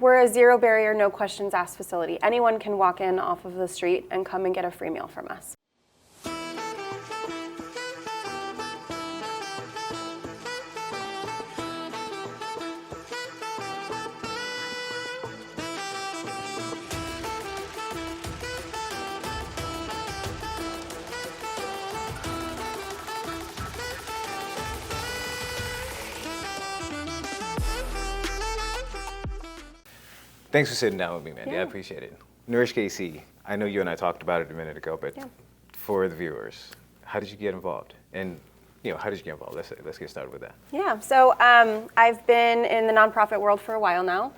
we're a zero barrier, no questions asked facility. Anyone can walk in off of the street and come and get a free meal from us. Thanks for sitting down with me, Mandi. Yeah. I appreciate it. NourishKC, I know you and I talked about it a minute ago, but for the viewers, how did you get involved? And how did you get involved? Let's get started with that. Yeah, so I've been in the nonprofit world for a while now,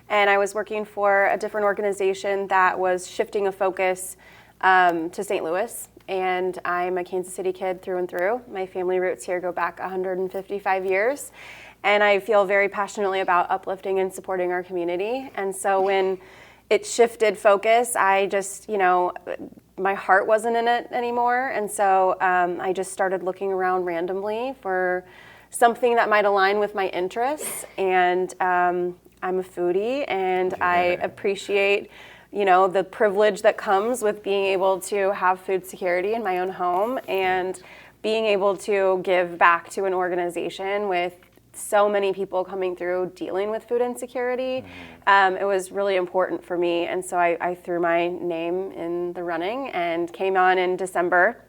and I was working for a different organization that was shifting a focus to St. Louis. And I'm a Kansas City kid through and through. My family roots here go back 155 years. And I feel very passionately about uplifting and supporting our community. And so when it shifted focus, I just, my heart wasn't in it anymore. And so I just started looking around randomly for something that might align with my interests. And I'm a foodie, and I appreciate the privilege that comes with being able to have food security in my own home and being able to give back to an organization with so many people coming through dealing with food insecurity. It was really important for me, and so I threw my name in the running and came on in December,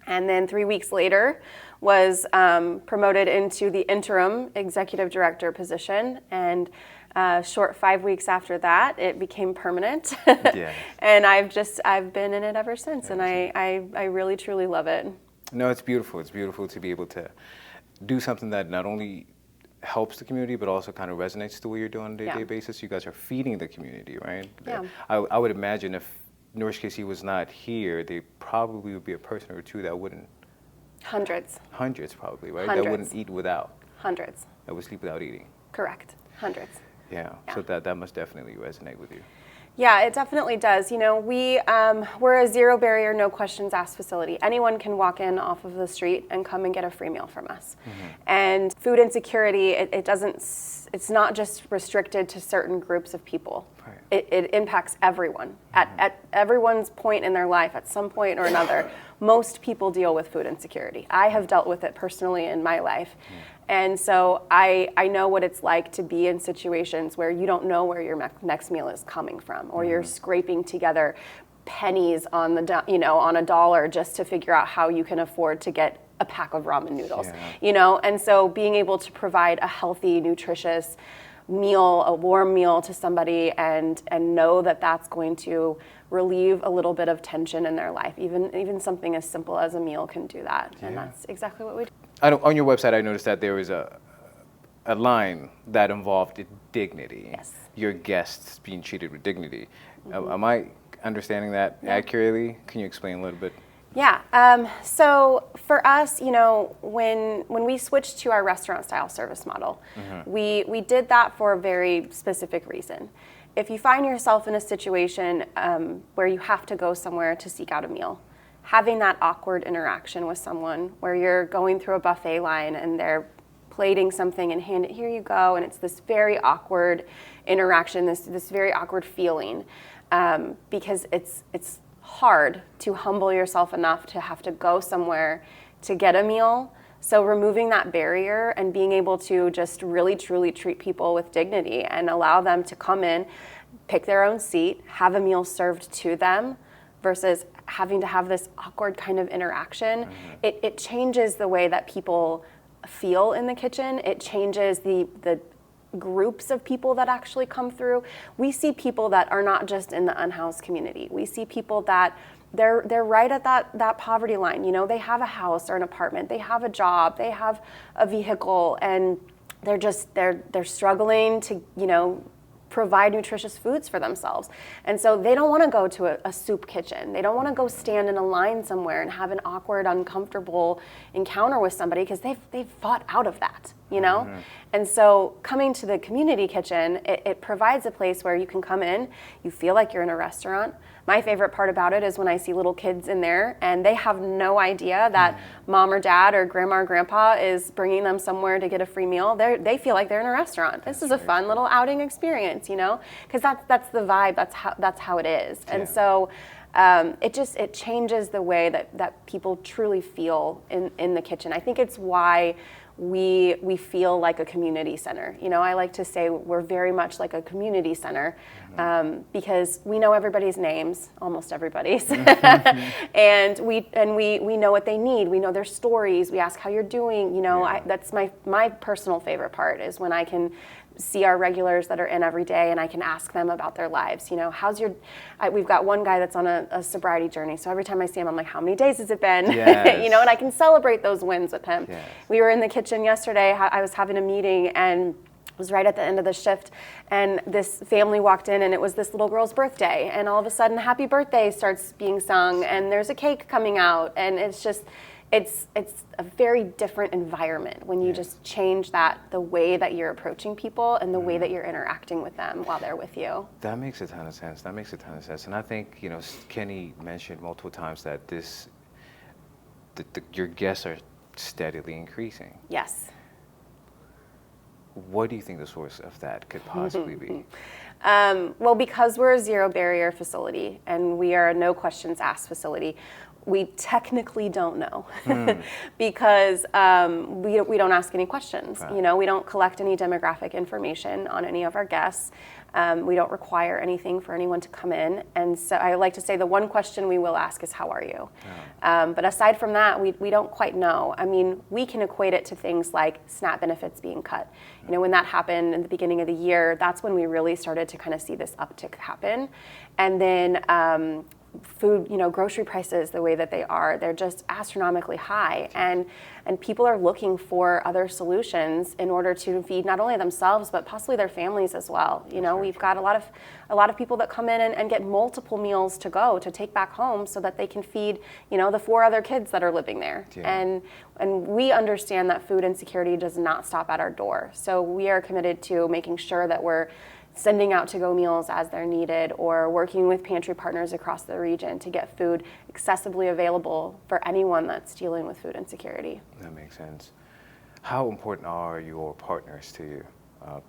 and then 3 weeks later was promoted into the interim executive director position, and short 5 weeks after that, it became permanent. And I've been in it ever since, and I really truly love it. No, it's beautiful. It's beautiful to be able to do something that not only helps the community, but also kind of resonates to what you're doing on a day-to-day basis. You guys are feeding the community, right? Yeah. I would imagine if NourishKC was not here, there probably would be a person or two that wouldn't. Hundreds probably, right? Hundreds. That wouldn't eat without. Hundreds. That would sleep without eating. Correct. Hundreds. Yeah. So that must definitely resonate with you. Yeah, it definitely does. We're a zero barrier, no questions asked facility. Anyone can walk in off of the street and come and get a free meal from us. And food insecurity, it's not just restricted to certain groups of people. Right. It impacts everyone. At everyone's point in their life, at some point or another, most people deal with food insecurity. I have dealt with it personally in my life. And so I know what it's like to be in situations where you don't know where your next meal is coming from, or you're scraping together pennies on on a dollar just to figure out how you can afford to get a pack of ramen noodles. And so being able to provide a healthy, nutritious meal, a warm meal to somebody, and know that that's going to relieve a little bit of tension in their life. Even something as simple as a meal can do that, and that's exactly what we do. On your website, I noticed that there was a line that involved dignity. Yes. Your guests being treated with dignity. Am I understanding that accurately? Can you explain a little bit? Yeah. So for us, when we switched to our restaurant style service model, we did that for a very specific reason. If you find yourself in a situation where you have to go somewhere to seek out a meal, having that awkward interaction with someone where you're going through a buffet line and they're plating something and hand it, here you go, and it's this very awkward interaction, this very awkward feeling, because it's hard to humble yourself enough to have to go somewhere to get a meal. So removing that barrier and being able to just really truly treat people with dignity and allow them to come in, pick their own seat, have a meal served to them, versus having to have this awkward kind of interaction, it changes the way that people feel in the kitchen. It changes the groups of people that actually come through. We see people that are not just in the unhoused community. We see people that they're right at that poverty line. They have a house or an apartment, they have a job, they have a vehicle, and they're struggling to provide nutritious foods for themselves. And so they don't want to go to a soup kitchen. They don't want to go stand in a line somewhere and have an awkward, uncomfortable encounter with somebody, because they've fought out of that. you know? And so coming to the community kitchen, it provides a place where you can come in, you feel like you're in a restaurant. My favorite part about it is when I see little kids in there and they have no idea that mom or dad or grandma or grandpa is bringing them somewhere to get a free meal. They feel like they're in a restaurant. This is a fun little outing experience, you know? Because that's the vibe, that's how it is. And so it changes the way that people truly feel in the kitchen. I think it's why we feel like a community center. You know, I like to say we're very much like a community center because we know everybody's names, almost everybody's, and we know what they need. We know their stories. We ask how you're doing. You know, that's my personal favorite part is when I can see our regulars that are in every day and I can ask them about their lives. You know, we've got one guy that's on a sobriety journey. So every time I see him, I'm like, how many days has it been? Yes. You know, and I can celebrate those wins with him. Yes. We were in the kitchen yesterday. I was having a meeting and it was right at the end of the shift, and this family walked in and it was this little girl's birthday, and all of a sudden happy birthday starts being sung and there's a cake coming out, and it's just it's a very different environment when you just change the way that you're approaching people and the way that you're interacting with them while they're with you. That makes a ton of sense. And I think, you know, Kenny mentioned multiple times that your guests are steadily increasing. Yes. What do you think the source of that could possibly be? Well, because we're a zero barrier facility and we are a no questions asked facility, we technically don't know because we don't ask any questions. Right. You know, we don't collect any demographic information on any of our guests. We don't require anything for anyone to come in. And so I like to say the one question we will ask is, how are you? But aside from that, we don't quite know. I mean, we can equate it to things like SNAP benefits being cut. You know, when that happened in the beginning of the year, that's when we really started to kind of see this uptick happen. And then food, you know, grocery prices, the way that they are, they're just astronomically high, and people are looking for other solutions in order to feed not only themselves but possibly their families as well. You know, we've got a lot of people that come in and get multiple meals to take back home so that they can feed, you know, the 4 other kids that are living there. And we understand that food insecurity does not stop at our door. So we are committed to making sure that we're sending out to-go meals as they're needed, or working with pantry partners across the region to get food accessibly available for anyone that's dealing with food insecurity. That makes sense. How important are your partners to you?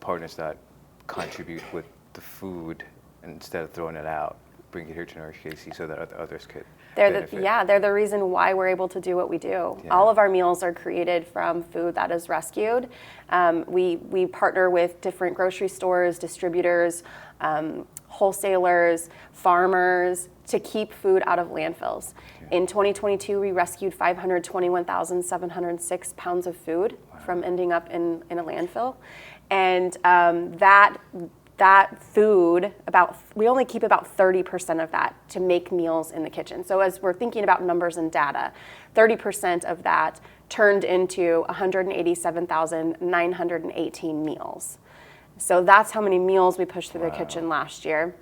Partners that contribute with the food instead of throwing it out, bring it here to NourishKC so that others could benefit. They're the reason why we're able to do what we do. Yeah. All of our meals are created from food that is rescued. We partner with different grocery stores, distributors, wholesalers, farmers to keep food out of landfills. Yeah. In 2022, we rescued 521,706 pounds of food from ending up in a landfill. And that food, we only keep about 30% of that to make meals in the kitchen. So as we're thinking about numbers and data, 30% of that turned into 187,918 meals. So that's how many meals we pushed through the kitchen last year.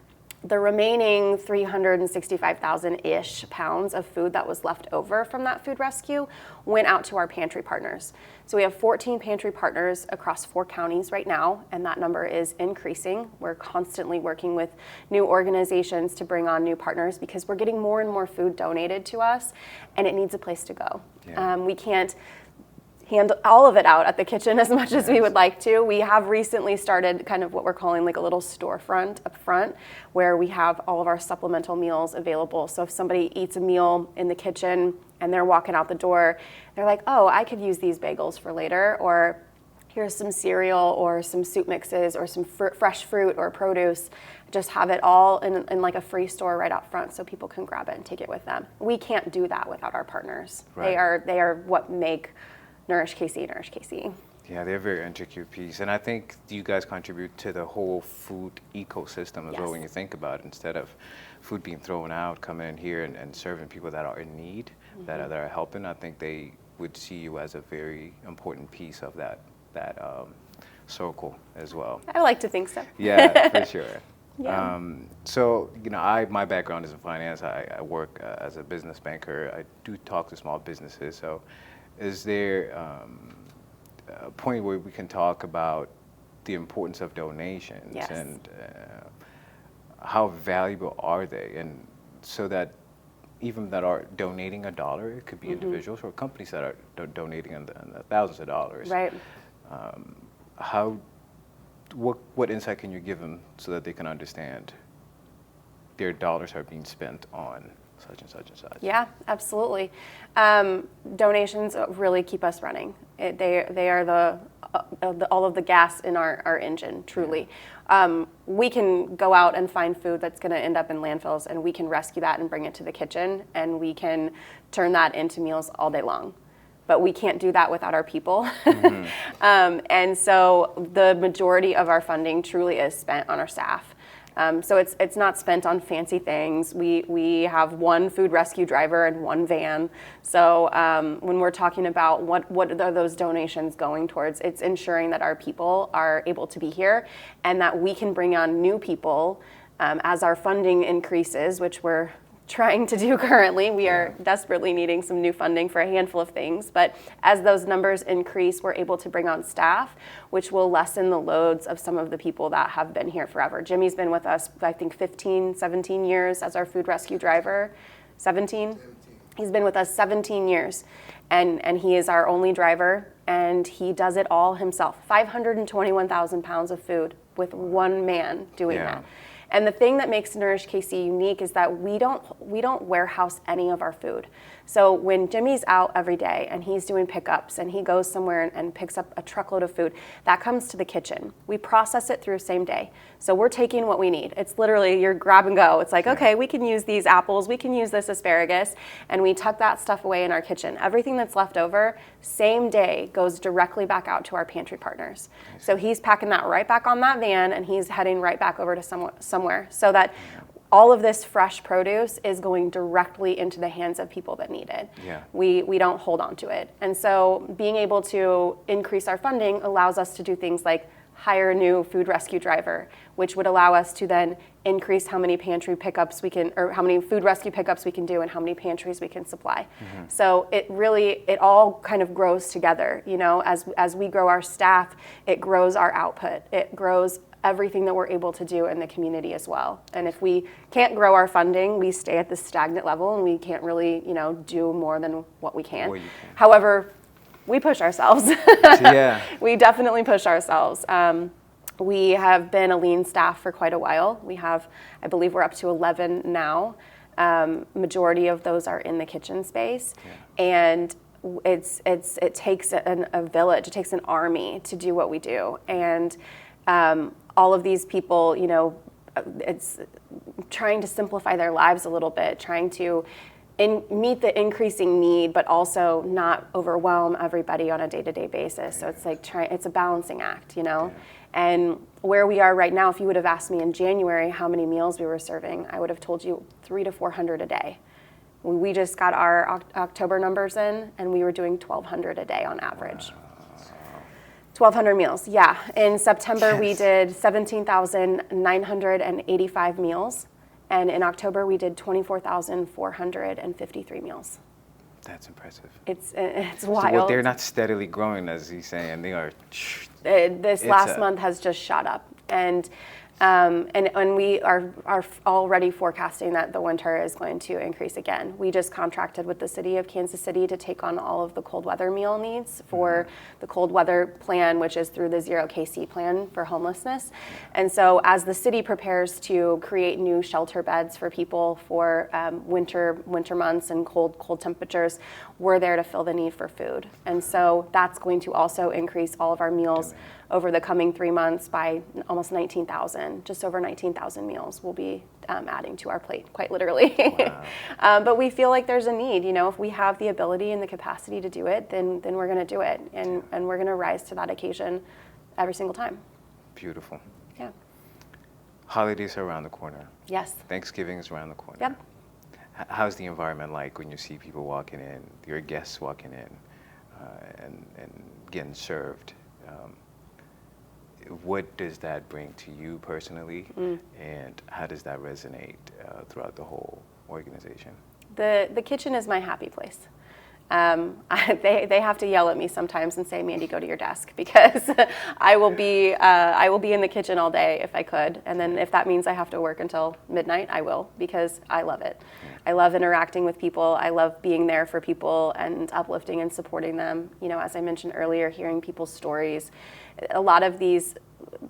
The remaining 365,000-ish pounds of food that was left over from that food rescue went out to our pantry partners. So we have 14 pantry partners across 4 counties right now, and that number is increasing. We're constantly working with new organizations to bring on new partners because we're getting more and more food donated to us, and it needs a place to go. Yeah. We can't hand all of it out at the kitchen as much as we would like to. We have recently started kind of what we're calling like a little storefront up front where we have all of our supplemental meals available. So if somebody eats a meal in the kitchen and they're walking out the door, they're like, oh, I could use these bagels for later, or here's some cereal or some soup mixes or some fresh fruit or produce. Just have it all in like a free store right out front so people can grab it and take it with them. We can't do that without our partners. Right. They are what make NourishKC. Yeah, they're a very intricate piece. And I think you guys contribute to the whole food ecosystem as well when you think about it. Instead of food being thrown out, coming in here and serving people that are in need, that are helping, I think they would see you as a very important piece of that circle as well. I like to think so. Yeah, for sure. Yeah. So, you know, my background is in finance. I work as a business banker. I do talk to small businesses. So is there a point where we can talk about the importance of donations Yes. and how valuable are they, and so that even that are donating $1, it could be individuals or companies that are donating in the thousands of dollars. Right. What insight can you give them so that they can understand their dollars are being spent on such and such and such? Yeah, absolutely. Donations really keep us running. They are all of the gas in our engine, truly. We can go out and find food that's going to end up in landfills, and we can rescue that and bring it to the kitchen, and we can turn that into meals all day long. But we can't do that without our people. And so the majority of our funding truly is spent on our staff. So it's not spent on fancy things. We have one food rescue driver and one van. So when we're talking about what are those donations going towards, it's ensuring that our people are able to be here and that we can bring on new people as our funding increases, which we're trying to do currently. We are desperately needing some new funding for a handful of things, but as those numbers increase, we're able to bring on staff, which will lessen the loads of some of the people that have been here forever. Jimmy's been with us, I think, 15, 17 years as our food rescue driver. 17? He's been with us 17 years, and he is our only driver, and he does it all himself. 521,000 pounds of food with one man doing that. And the thing that makes NourishKC unique is that we don't warehouse any of our food. So when Jimmy's out every day and he's doing pickups and he goes somewhere and picks up a truckload of food, that comes to the kitchen. We process it through same day. So we're taking what we need. It's literally your grab and go. It's like, okay, we can use these apples, we can use this asparagus, and we tuck that stuff away in our kitchen. Everything that's left over, same day, goes directly back out to our pantry partners. So he's packing that right back on that van and he's heading right back over to somewhere so that all of this fresh produce is going directly into the hands of people that need it. We don't hold on to it. And so being able to increase our funding allows us to do things like hire a new food rescue driver, which would allow us to then increase how many pantry pickups we can, or how many food rescue pickups we can do and how many pantries we can supply. So it all kind of grows together. You know, as we grow our staff, it grows our output. It grows everything that we're able to do in the community as well. And if we can't grow our funding, we stay at this stagnant level and we can't really, do more than what we can. However, we push ourselves. We definitely push ourselves. We have been a lean staff for quite a while. We have, I believe we're up to 11 now. Majority of those are in the kitchen space. And it takes a village, it takes an army to do what we do. And all of these people, it's trying to simplify their lives a little bit, trying to meet the increasing need, but also not overwhelm everybody on a day-to-day basis. So it's like it's a balancing act, And where we are right now, if you would have asked me in January how many meals we were serving, I would have told you 300 to 400 a day. We just got our October numbers in, and we were doing 1,200 a day on average. 1,200 meals, yeah. In September, we did 17,985 meals. And in October, we did 24,453 meals. That's impressive. It's wild. So they're not steadily growing, as he's saying. They are. This last month has just shot up. And we are already forecasting that the winter is going to increase again. We just contracted with the city of Kansas City to take on all of the cold weather meal needs for the cold weather plan, which is through the NourishKC plan for homelessness. And so as the city prepares to create new shelter beds for people for winter months and cold temperatures, we're there to fill the need for food. And so that's going to also increase all of our meals over the coming 3 months by almost 19,000, just over 19,000 meals we'll be adding to our plate, quite literally. Wow. But we feel like there's a need, if we have the ability and the capacity to do it, then we're gonna do it. And we're gonna rise to that occasion every single time. Beautiful. Yeah. Holidays are around the corner. Yes. Thanksgiving is around the corner. Yep. How's the environment like when you see people walking in, your guests walking in, and getting served? What does that bring to you personally, and how does that resonate throughout the whole organization? The kitchen is my happy place. They have to yell at me sometimes and say, Mandi, go to your desk, because I will be in the kitchen all day if I could. And then if that means I have to work until midnight, I will, because I love it. I love interacting with people. I love being there for people and uplifting and supporting them. You know, as I mentioned earlier, hearing people's stories. A lot of these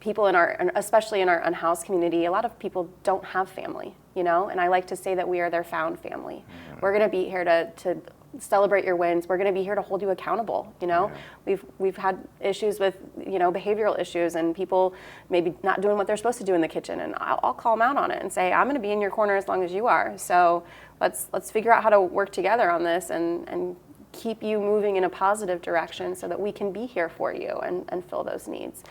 people especially in our unhoused community, a lot of people don't have family, you know, and I like to say that we are their found family. We're going to be here to celebrate your wins. We're going to be here to hold you accountable. You know, we've had issues with, you know, behavioral issues and people maybe not doing what they're supposed to do in the kitchen, and I'll call them out on it and say, I'm going to be in your corner as long as you are. So let's figure out how to work together on this and keep you moving in a positive direction so that we can be here for you and fill those needs.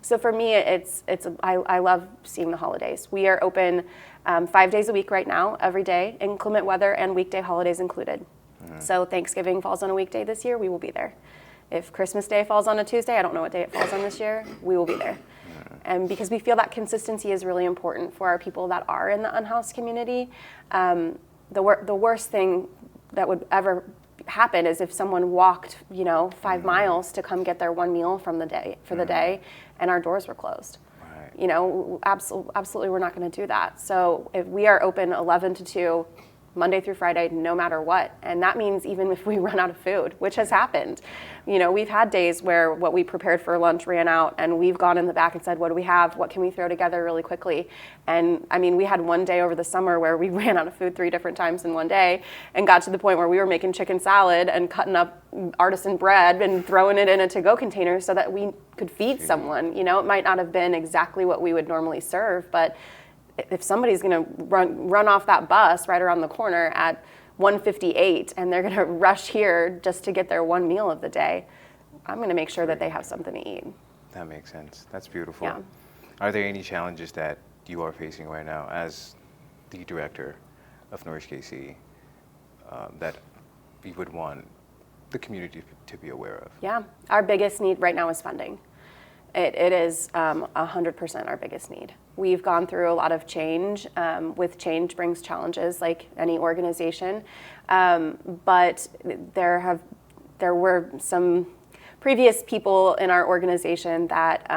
So for me, I love seeing the holidays. We are open 5 days a week right now, every day, inclement weather and weekday holidays included. So Thanksgiving falls on a weekday this year, we will be there. If Christmas Day falls on a Tuesday, I don't know what day it falls on this year, we will be there. And because we feel that consistency is really important for our people that are in the unhoused community. The worst thing that would ever happen is if someone walked, you know, 5 miles to come get their one meal from the day for the day, and our doors were closed. Right. You know, absolutely, we're not going to do that. So if we are open 11 to 2, Monday through Friday, no matter what. And that means even if we run out of food, which has happened. You know, we've had days where what we prepared for lunch ran out, and we've gone in the back and said, what do we have? What can we throw together really quickly? And I mean, we had one day over the summer where we ran out of food 3 different times in one day, and got to the point where we were making chicken salad and cutting up artisan bread and throwing it in a to-go container so that we could feed someone. You know, it might not have been exactly what we would normally serve, but if somebody's going to run off that bus right around the corner at 1:58 and they're going to rush here just to get their one meal of the day, I'm going to make sure that they have something to eat. That makes sense. That's beautiful. Yeah. Are there any challenges that you are facing right now as the director of NourishKC that you would want the community to be aware of? Yeah, our biggest need right now is funding. It is 100% our biggest need. We've gone through a lot of change. With change brings challenges, like any organization. But there were some previous people in our organization that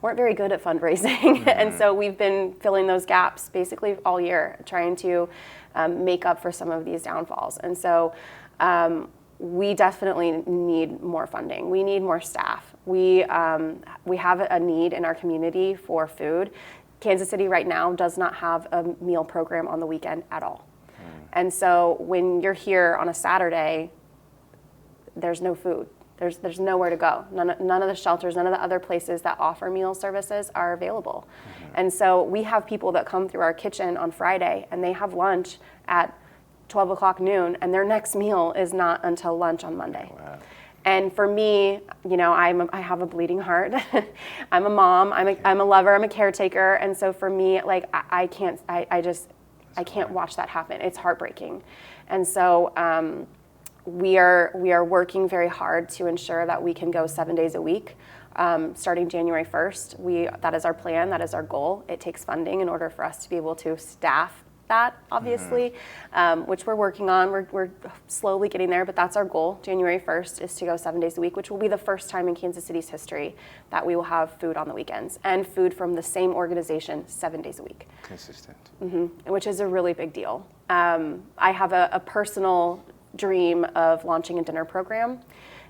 weren't very good at fundraising. And so we've been filling those gaps basically all year, trying to make up for some of these downfalls. And so we definitely need more funding. We need more staff. We have a need in our community for food. Kansas City right now does not have a meal program on the weekend at all. And so when you're here on a Saturday, there's no food. There's nowhere to go. None of the shelters, none of the other places that offer meal services are available. And so we have people that come through our kitchen on Friday and they have lunch at 12 o'clock noon, and their next meal is not until lunch on Monday. Wow. And for me, you know, I have a bleeding heart. I'm a mom. I'm a lover. I'm a caretaker. And so for me, like I can't watch that happen. It's heartbreaking. And so we are working very hard to ensure that we can go 7 days a week. Starting January 1st, that is our plan. That is our goal. It takes funding in order for us to be able to staff that, obviously, which we're working on. We're slowly getting there, but that's our goal. January 1st is to go 7 days a week, which will be the first time in Kansas City's history that we will have food on the weekends and food from the same organization 7 days a week. Consistent. Which is a really big deal. I have a personal dream of launching a dinner program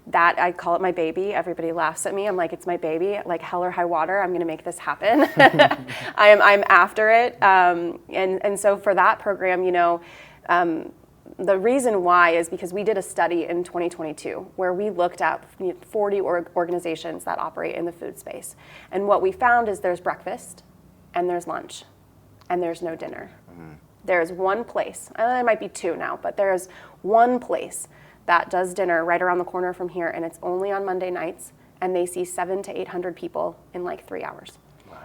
that I call it my baby. Everybody laughs at me. I'm like, it's my baby. Like hell or high water, I'm going to make this happen. I'm after it. And so for that program, you know, the reason why is because we did a study in 2022 where we looked at 40 organizations that operate in the food space. And what we found is there's breakfast and there's lunch and there's no dinner. There's one place, and there might be 2 now, but there's one place that does dinner right around the corner from here, and it's only on Monday nights, and they see 700 to 800 people in like 3 hours. Wow.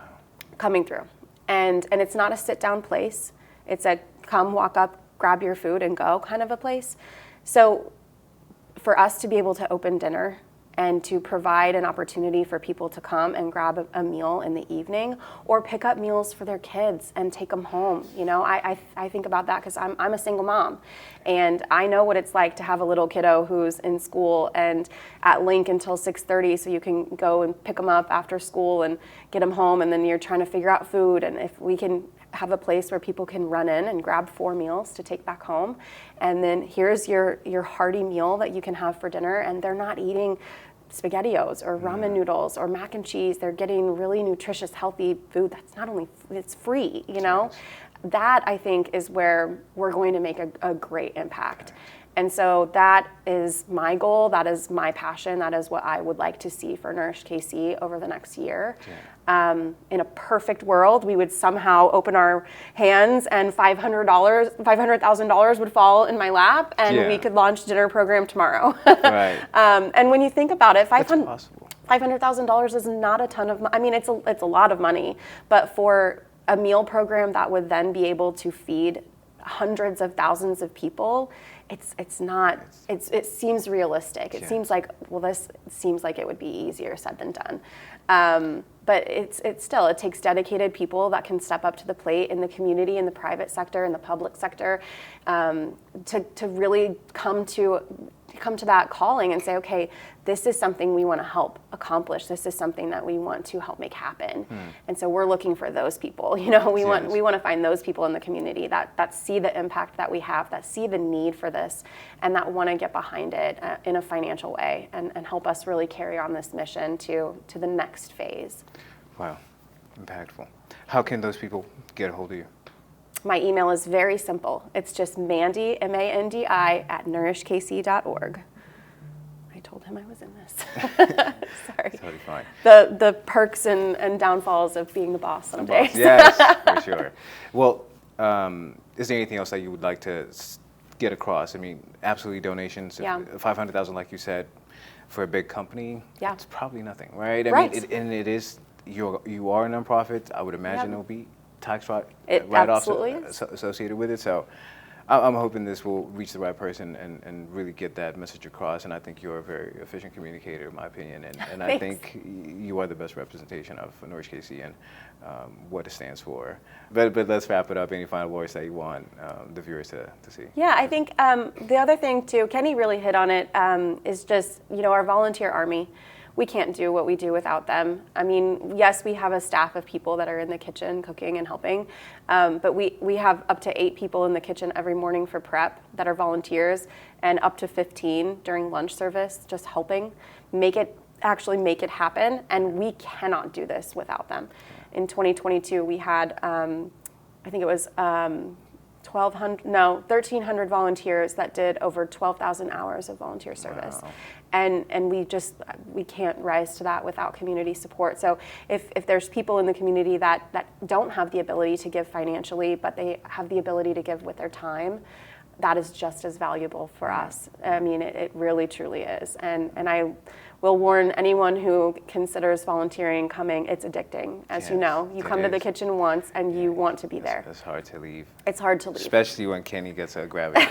Coming through. And it's not a sit-down place. It's a come, walk up, grab your food, and go kind of a place. So for us to be able to open dinner and to provide an opportunity for people to come and grab a meal in the evening or pick up meals for their kids and take them home. You know, I think about that because I'm a single mom, and I know what it's like to have a little kiddo who's in school and at Link until 6:30, so you can go and pick them up after school and get them home, and then you're trying to figure out food. And if we can have a place where people can run in and grab 4 meals to take back home, and then here's your hearty meal that you can have for dinner, and they're not eating SpaghettiOs or ramen noodles or mac and cheese. They're getting really nutritious, healthy food that's not only, it's free, you know? That, I think, is where we're going to make a great impact. And so that is my goal, that is my passion, that is what I would like to see for NourishKC over the next year. In a perfect world, we would somehow open our hands and $500,000 would fall in my lap, and we could launch a dinner program tomorrow. Right. And when you think about it, $500,000 is not a ton of money. I mean, it's a lot of money, but for a meal program that would then be able to feed hundreds of thousands of people, it seems realistic. It seems like, well, this seems like it would be easier said than done. But it takes dedicated people that can step up to the plate in the community, in the private sector, in the public sector, to really come to that calling and say, okay, this is something we want to help accomplish. This is something that we want to help make happen. And so we're looking for those people. You know, we want to find those people in the community that see the impact that we have, that see the need for this, and that want to get behind it in a financial way and help us really carry on this mission to the next phase. Wow, impactful. How can those people get a hold of you? My email is very simple. It's just Mandi, Mandi, at nourishkc.org. I told him I was in this. Sorry. Totally fine. The perks and downfalls of being the boss some days. Yes, for sure. Well, is there anything else that you would like to get across? I mean, absolutely donations. Yeah. 500,000, like you said, for a big company, it's probably nothing, right? I Right. mean, it is, you are a nonprofit. I would imagine there'll be tax write-offs associated with it. So I'm hoping this will reach the right person and really get that message across. And I think you're a very efficient communicator, in my opinion. And I think you are the best representation of NourishKC and what it stands for. But let's wrap it up. Any final words that you want the viewers to see? Yeah, I think the other thing too, Kenny really hit on it, is just, you know, our volunteer army. We can't do what we do without them. I mean, yes, we have a staff of people that are in the kitchen cooking and helping, but we have up to 8 people in the kitchen every morning for prep that are volunteers, and up to 15 during lunch service, just helping make it happen, and we cannot do this without them. In 2022, we had, I think it was 1,300 volunteers that did over 12,000 hours of volunteer service. Wow. And we can't rise to that without community support. So if there's people in the community that don't have the ability to give financially, but they have the ability to give with their time, that is just as valuable for us. I mean, it really, truly is. And I will warn anyone who considers volunteering coming, it's addicting. As you know, you come to the kitchen once and you want to be there. It's hard to leave. It's hard to leave. Especially when Kenny gets a gravity.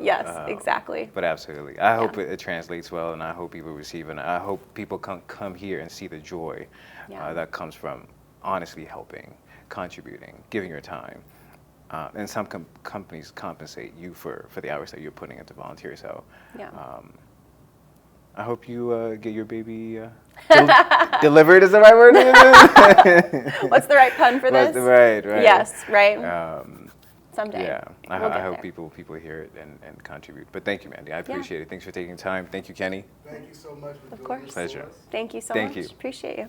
Yes, exactly. But absolutely. I hope it translates well, and I hope people receive it. And I hope people come here and see the joy that comes from honestly helping, contributing, giving your time. And some companies compensate you for the hours that you're putting into volunteer. So I hope you get your baby delivered is the right word? What's the right pun for this? Right. Yes, right. Someday. Yeah, I hope there. people hear it and contribute. But thank you, Mandi. I appreciate it. Thanks for taking time. Thank you, Kenny. Thank you so much for doing this. Of course. Pleasure. Thank you so much. Appreciate you.